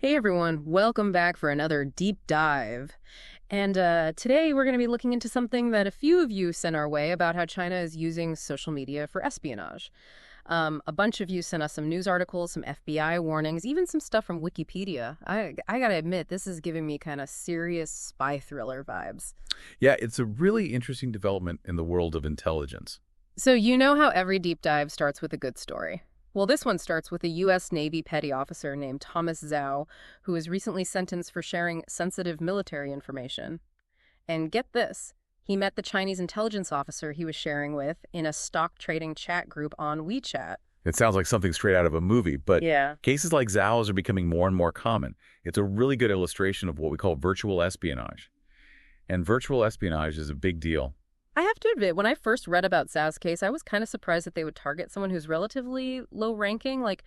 Hey everyone, welcome back for another deep dive. And today we're going to be looking into something that a few of you sent our way about how China is using social media for espionage. A bunch of you sent us some news articles, some FBI warnings, even some stuff from Wikipedia. I gotta admit, this is giving me kind of serious spy thriller vibes. Yeah, it's a really interesting development in the world of intelligence. So you know how every deep dive starts with a good story. Well, this one starts with a U.S. Navy petty officer named Thomas Zhao, who was recently sentenced for sharing sensitive military information. And get this, he met the Chinese intelligence officer he was sharing with in a stock trading chat group on WeChat. It sounds like something straight out of a movie, but Yeah. cases like Zhao's are becoming more and more common. It's a really good illustration of what we call virtual espionage. And virtual espionage is a big deal. I have to admit, when I first read about Zhao's case, I was kind of surprised that they would target someone who's relatively low ranking. Like,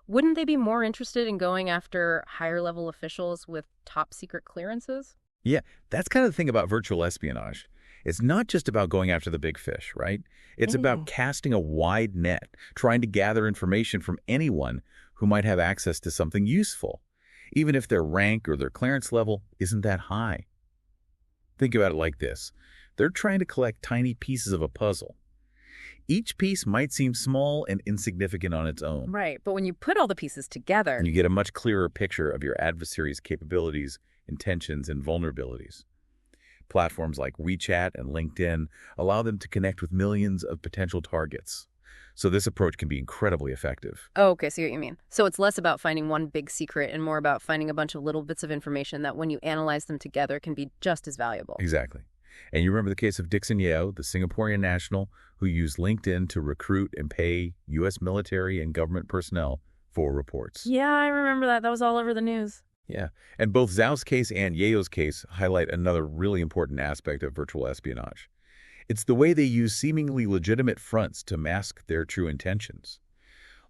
wouldn't they be more interested in going after higher level officials with top secret clearances? Yeah, that's kind of the thing about virtual espionage. It's not just about going after the big fish, right? It's about casting a wide net, trying to gather information from anyone who might have access to something useful, even if their rank or their clearance level isn't that high. Think about it like this. They're trying to collect tiny pieces of a puzzle. Each piece might seem small and insignificant on its own. Right, but when you put all the pieces together, And you get a much clearer picture of your adversary's capabilities, intentions, and vulnerabilities. Platforms like WeChat and LinkedIn allow them to connect with millions of potential targets. So this approach can be incredibly effective. oh, okay, see what you mean. So it's less about finding one big secret and more about finding a bunch of little bits of information that when you analyze them together can be just as valuable. Exactly. And you remember the case of Dixon Yeo, the Singaporean national who used LinkedIn to recruit and pay U.S. military and government personnel for reports. Yeah, I remember that. That was all over the news. Yeah. And both Zhao's case and Yeo's case highlight another really important aspect of virtual espionage. It's the way they use seemingly legitimate fronts to mask their true intentions.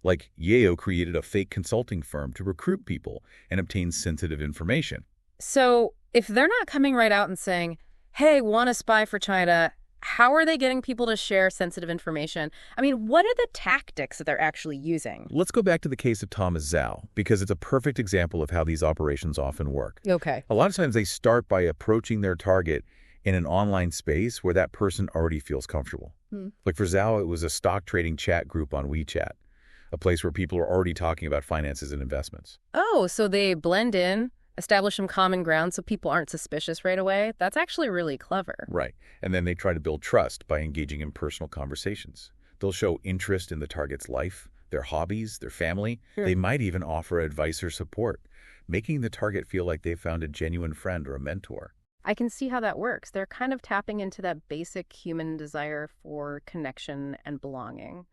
Like Yeo created a fake consulting firm to recruit people and obtain sensitive information. So if they're not coming right out and saying, hey, want to spy for China, how are they getting people to share sensitive information? I mean, what are the tactics that they're actually using? Let's go back to the case of Thomas Zhao, because it's a perfect example of how these operations often work. Okay. A lot of times they start by approaching their target in an online space where that person already feels comfortable. Like for Zhao, it was a stock trading chat group on WeChat, a place where people are already talking about finances and investments. Oh, so they blend in, establish some common ground so people aren't suspicious right away. That's actually really clever. Right. And then they try to build trust by engaging in personal conversations. They'll show interest in the target's life, their hobbies, their family. Sure. They might even offer advice or support, making the target feel like they've found a genuine friend or a mentor. I can see how that works. They're kind of tapping into that basic human desire for connection and belonging.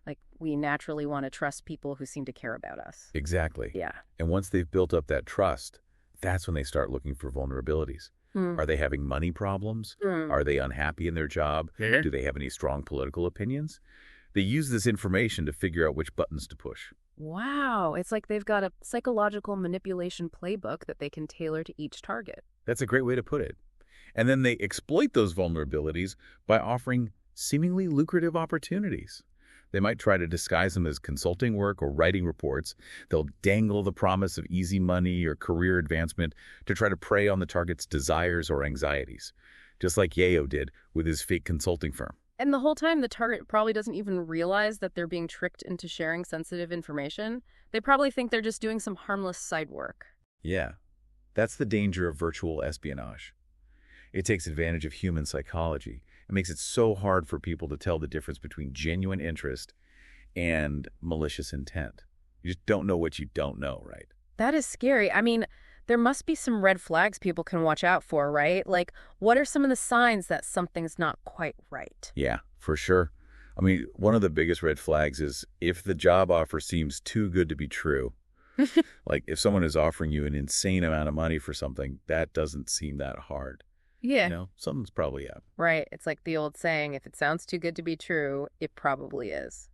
Like, we naturally want to trust people who seem to care about us. Exactly. Yeah. And once they've built up that trust, that's when they start looking for vulnerabilities. Are they having money problems? Are they unhappy in their job? Do they have any strong political opinions? They use this information to figure out which buttons to push. Wow. It's like they've got a psychological manipulation playbook that they can tailor to each target. That's a great way to put it. And then they exploit those vulnerabilities by offering seemingly lucrative opportunities. They might try to disguise them as consulting work or writing reports. They'll dangle the promise of easy money or career advancement to try to prey on the target's desires or anxieties, just like Yeo did with his fake consulting firm. And the whole time, the target probably doesn't even realize that they're being tricked into sharing sensitive information. They probably think they're just doing some harmless side work. Yeah, that's the danger of virtual espionage. It takes advantage of human psychology. It makes it so hard for people to tell the difference between genuine interest and malicious intent. You just don't know what you don't know, right? That is scary. I mean, there must be some red flags people can watch out for, right? Like, what are some of the signs that something's not quite right? Yeah, for sure. I mean, one of the biggest red flags is if the job offer seems too good to be true. Like if someone is offering you an insane amount of money for something, that doesn't seem that hard. Yeah. You know, something's probably up. Right. It's like the old saying, if it sounds too good to be true, it probably is.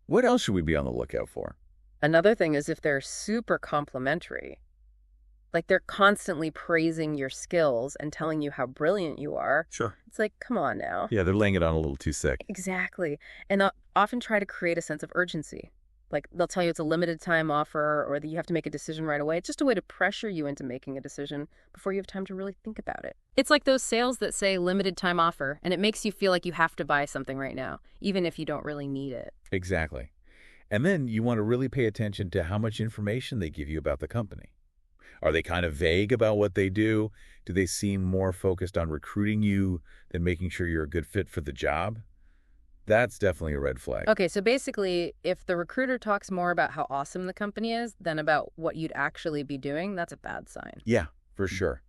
What else should we be on the lookout for? Another thing is if they're super complimentary. Like they're constantly praising your skills and telling you how brilliant you are. Sure. It's like, come on now. Yeah, they're laying it on a little too thick. Exactly. And often try to create a sense of urgency. Like they'll tell you it's a limited time offer or that you have to make a decision right away. It's just a way to pressure you into making a decision before you have time to really think about it. It's like those sales that say limited time offer, and it makes you feel like you have to buy something right now, even if you don't really need it. Exactly. And then you want to really pay attention to how much information they give you about the company. Are they kind of vague about what they do? Do they seem more focused on recruiting you than making sure you're a good fit for the job? That's definitely a red flag. Okay, so basically, if the recruiter talks more about how awesome the company is than about what you'd actually be doing, that's a bad sign. Yeah, for sure.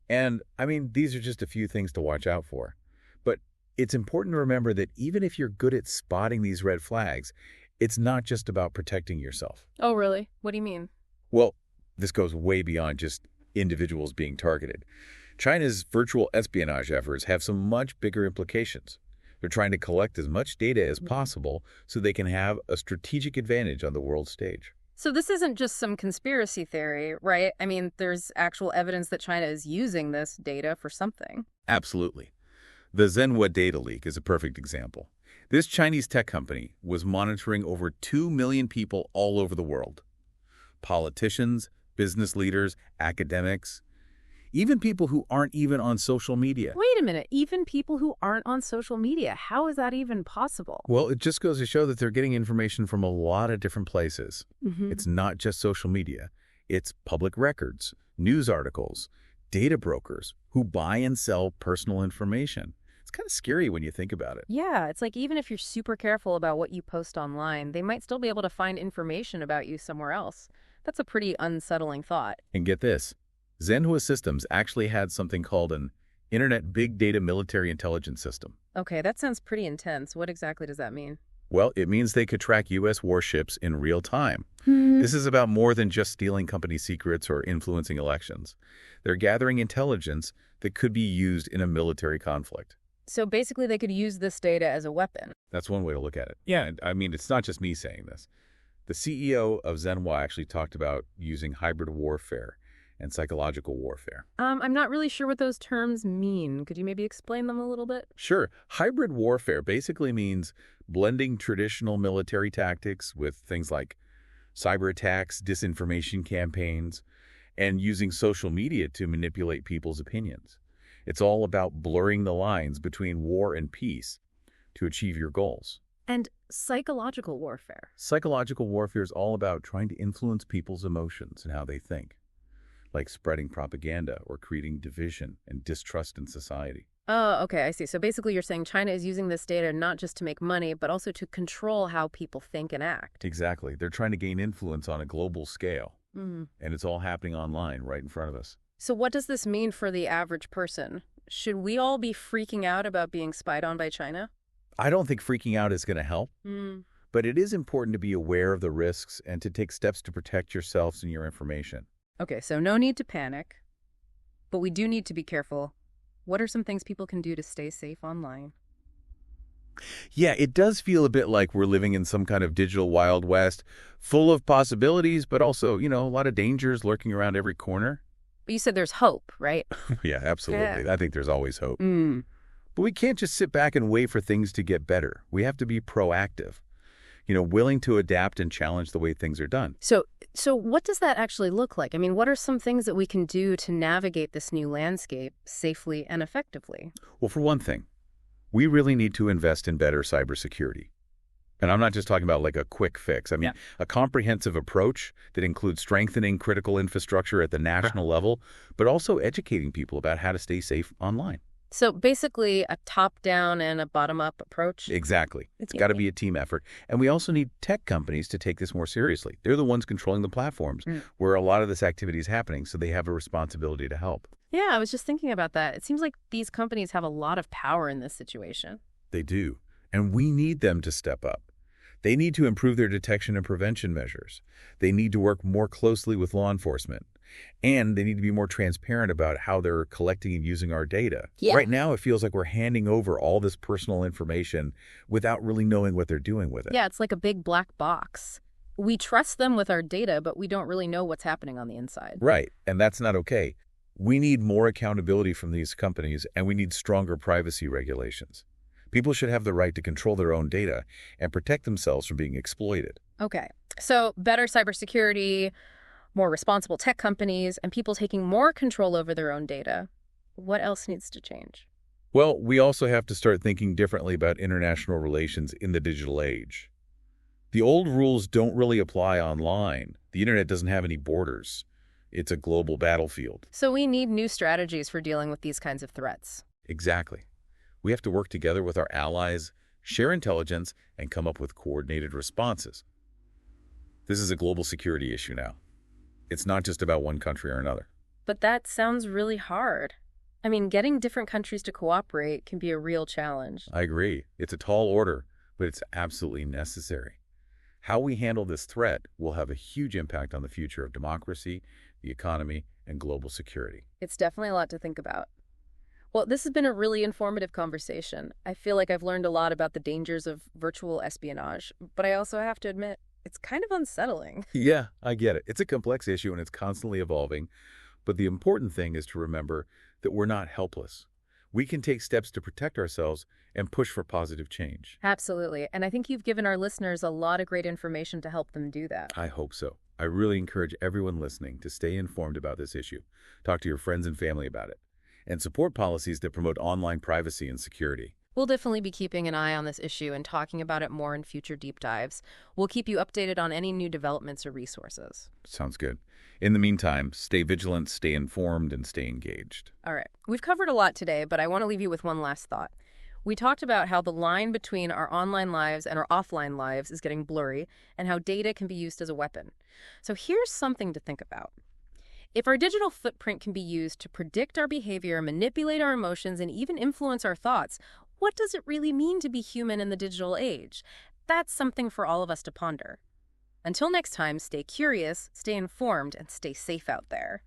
And, I mean, these are just a few things to watch out for. But it's important to remember that even if you're good at spotting these red flags, it's not just about protecting yourself. Oh, really? What do you mean? Well, this goes way beyond just individuals being targeted. China's virtual espionage efforts have some much bigger implications. They're trying to collect as much data as possible so they can have a strategic advantage on the world stage. So this isn't just some conspiracy theory, right? I mean, there's actual evidence that China is using this data for something. Absolutely. The Zhenhua data leak is a perfect example. This Chinese tech company was monitoring over 2 million people all over the world. Politicians, business leaders, academics, even people who aren't even on social media. Wait a minute, even people who aren't on social media, how is that even possible? Well, it just goes to show that they're getting information from a lot of different places. It's not just social media. It's public records, news articles, data brokers who buy and sell personal information. It's kind of scary when you think about it. Yeah, it's like even if you're super careful about what you post online, they might still be able to find information about you somewhere else. That's a pretty unsettling thought. And get this, Zhenhua Systems actually had something called an Internet Big Data Military Intelligence System. Okay, that sounds pretty intense. What exactly does that mean? Well, it means they could track U.S. warships in real time. This is about more than just stealing company secrets or influencing elections. They're gathering intelligence that could be used in a military conflict. So basically they could use this data as a weapon. That's one way to look at it. Yeah, I mean, it's not just me saying this. The CEO of Zhenhua actually talked about using hybrid warfare and psychological warfare. I'm not really sure what those terms mean. Could you maybe explain them a little bit? Sure. Hybrid warfare basically means blending traditional military tactics with things like cyber attacks, disinformation campaigns, and using social media to manipulate people's opinions. It's all about blurring the lines between war and peace to achieve your goals. And psychological warfare. Psychological warfare is all about trying to influence people's emotions and how they think, like spreading propaganda or creating division and distrust in society. Oh, okay, I see. So basically you're saying China is using this data not just to make money, but also to control how people think and act. Exactly. They're trying to gain influence on a global scale. And it's all happening online right in front of us. So what does this mean for the average person? Should we all be freaking out about being spied on by China? I don't think freaking out is going to help, but it is important to be aware of the risks and to take steps to protect yourselves and your information. Okay, so no need to panic, but we do need to be careful. What are some things people can do to stay safe online? Yeah, it does feel a bit like we're living in some kind of digital Wild West, full of possibilities, but also, a lot of dangers lurking around every corner. But you said there's hope, right? Yeah, absolutely. Yeah. I think there's always hope. But we can't just sit back and wait for things to get better. We have to be proactive, willing to adapt and challenge the way things are done. So what does that actually look like? I mean, what are some things that we can do to navigate this new landscape safely and effectively? Well, for one thing, we really need to invest in better cybersecurity. And I'm not just talking about like a quick fix. I mean, a comprehensive approach that includes strengthening critical infrastructure at the national level, but also educating people about how to stay safe online. So basically a top-down and a bottom-up approach? Exactly. It's got to be a team effort. And we also need tech companies to take this more seriously. They're the ones controlling the platforms where a lot of this activity is happening, so they have a responsibility to help. Yeah, I was just thinking about that. It seems like these companies have a lot of power in this situation. They do. And we need them to step up. They need to improve their detection and prevention measures. They need to work more closely with law enforcement. And they need to be more transparent about how they're collecting and using our data. Yeah. Right now, it feels like we're handing over all this personal information without really knowing what they're doing with it. Yeah, it's like a big black box. We trust them with our data, but we don't really know what's happening on the inside. Right, and that's not okay. We need more accountability from these companies, and we need stronger privacy regulations. People should have the right to control their own data and protect themselves from being exploited. Okay. So better cybersecurity, more responsible tech companies, and people taking more control over their own data. What else needs to change? Well, we also have to start thinking differently about international relations in the digital age. The old rules don't really apply online. The internet doesn't have any borders. It's a global battlefield. So we need new strategies for dealing with these kinds of threats. Exactly. We have to work together with our allies, share intelligence, and come up with coordinated responses. This is a global security issue now. It's not just about one country or another. But that sounds really hard. I mean, getting different countries to cooperate can be a real challenge. I agree. It's a tall order, but it's absolutely necessary. How we handle this threat will have a huge impact on the future of democracy, the economy, and global security. It's definitely a lot to think about. Well, this has been a really informative conversation. I feel like I've learned a lot about the dangers of virtual espionage, but I also have to admit, it's kind of unsettling. Yeah, I get it. It's a complex issue and it's constantly evolving, but the important thing is to remember that we're not helpless. We can take steps to protect ourselves and push for positive change. Absolutely. And I think you've given our listeners a lot of great information to help them do that. I hope so. I really encourage everyone listening to stay informed about this issue. Talk to your friends and family about it, and support policies that promote online privacy and security. We'll definitely be keeping an eye on this issue and talking about it more in future deep dives. We'll keep you updated on any new developments or resources. Sounds good. In the meantime, stay vigilant, stay informed, and stay engaged. All right. We've covered a lot today, but I want to leave you with one last thought. We talked about how the line between our online lives and our offline lives is getting blurry and how data can be used as a weapon. So here's something to think about. If our digital footprint can be used to predict our behavior, manipulate our emotions, and even influence our thoughts, what does it really mean to be human in the digital age? That's something for all of us to ponder. Until next time, stay curious, stay informed, and stay safe out there.